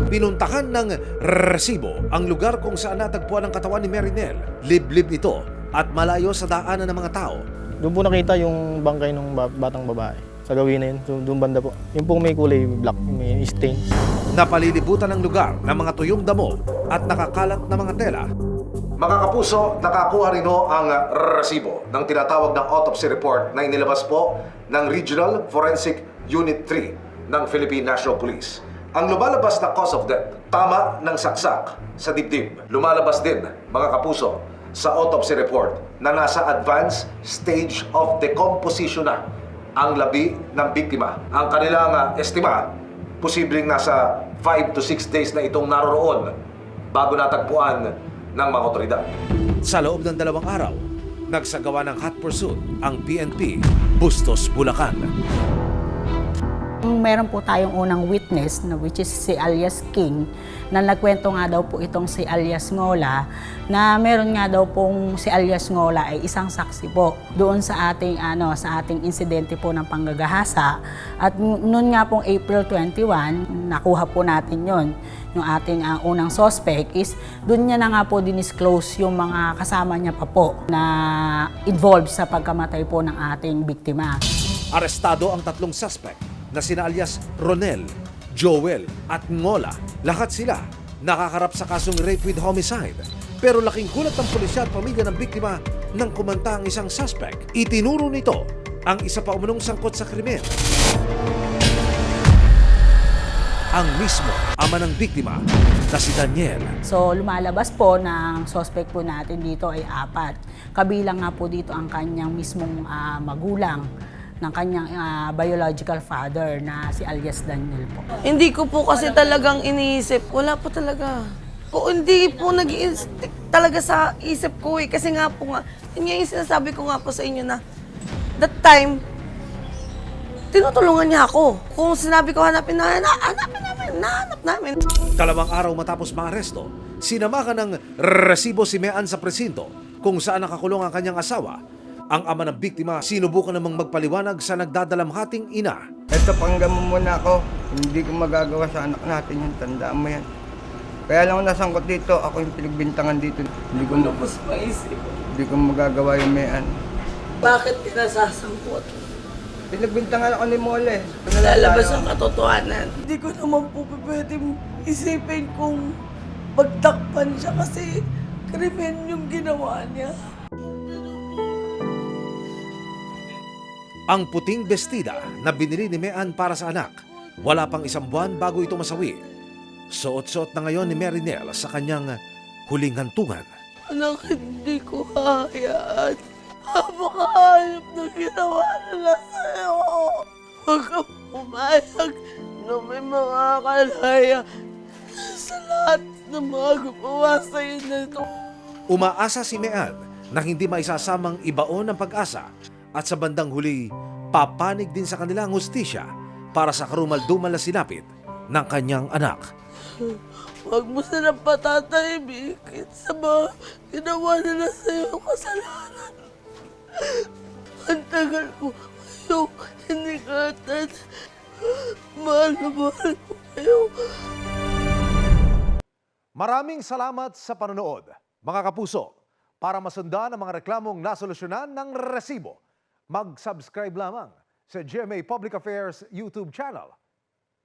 Pinuntahan ng resibo ang lugar kung saan natagpuan ang katawan ni Marinel. Liblib ito at malayo sa daanan ng mga tao. Doon po nakita yung bangkay ng batang babae. Sa gawin na yun, doon banda po. Yung pong may kulay black, may stain. Napalilibutan ang lugar ng mga tuyong damo at nakakalat na mga tela. Mga kapuso, nakakuha rin ho ang resibo ng tinatawag na autopsy report na inilabas po ng Regional Forensic Unit 3 ng Philippine National Police. Ang lumalabas na cause of death, tama ng saksak sa dibdib. Lumalabas din, mga kapuso, sa autopsy report na nasa advanced stage of decomposition na ang labi ng biktima. Ang kanilang estima, posibleng nasa 5 to 6 days na itong naroroon bago natagpuan ng mga otoridad. Sa loob ng 2 araw, nagsagawa ng hot pursuit ang PNP Bustos, Bulacan. Meron po tayong unang witness na which is si alias King na nagkwento nga daw po itong si alias Ngola na meron nga daw pong si alias Ngola ay isang saksi po doon sa ating insidente po ng panggagahasa at noon nga pong April 21 nakuha po natin yon yung ating unang suspect is doon niya na nga po dinisclose yung mga kasama niya pa po na involved sa pagkamatay po ng ating biktima. Arestado ang 3 suspect na sina alias Ronel, Joel at Ngola. Lahat sila nakakarap sa kasong rape with homicide. Pero laking gulat ng pulisya at pamilya ng biktima nang kumanta ang isang suspect. Itinuro nito ang isa pa umunong sangkot sa krimen. Ang mismo ama ng biktima na si Daniel. So lumalabas po ng suspect po natin dito ay 4. Kabilang nga po dito ang kanyang mismong magulang ng kanyang biological father na si alias Daniel po. Hindi ko po kasi talagang iniisip. Wala po talaga. Hindi po nag-i-stick talaga sa isip ko eh. Kasi nga po nga, yun nga yung sinasabi ko nga po sa inyo na that time, tinutulungan niya ako. Kung sinabi ko hanapin namin. 2 araw matapos maaresto, sinamakan ng resibo si Mean sa presinto kung saan nakakulong ang kanyang asawa. Ang ama ng biktima sinubukan namang magpaliwanag sa nagdadalamhating ina. Ito, pakinggan mo muna ako. Hindi ko magagawa sa anak natin yan. Tandaan mo yan. Kaya lang ako nasangkot dito. Ako yung pinagbintangan dito. Hindi ko magagawa yung Mean. Bakit pinasasangkot? Pinagbintangan ako ni Mole. Lalabas ang katotohanan. Hindi ko naman po pwedeng isipin kung pagtakpan siya kasi krimen yung ginawa niya. Ang puting bestida na binili ni Mean para sa anak, wala pang 1 buwan bago ito masawi. Suot-suot na ngayon ni Marinel sa kanyang huling hantungan. Anak, hindi ko hayaan. Napakahanap na ginawa nila sa'yo. Huwag ka pumayag na may mga kalaya sa lahat ng mga gumawa sa'yo nito. Umaasa si Mean na hindi maisasamang ibaon ang pag-asa at sa bandang huli, papanig din sa kanila ang hustisya para sa karumal-dumal na sinapit ng kanyang anak. Huwag mo silang patatahimikin sa mga ginawa nila sa'yo kasalanan. Ang tagal ko kayo hinikatan. Mahal na mahal ko kayo. Maraming salamat sa panonood, mga kapuso. Para masundan ang mga reklamong nasolusyonan ng resibo, mag-subscribe lamang sa GMA Public Affairs YouTube channel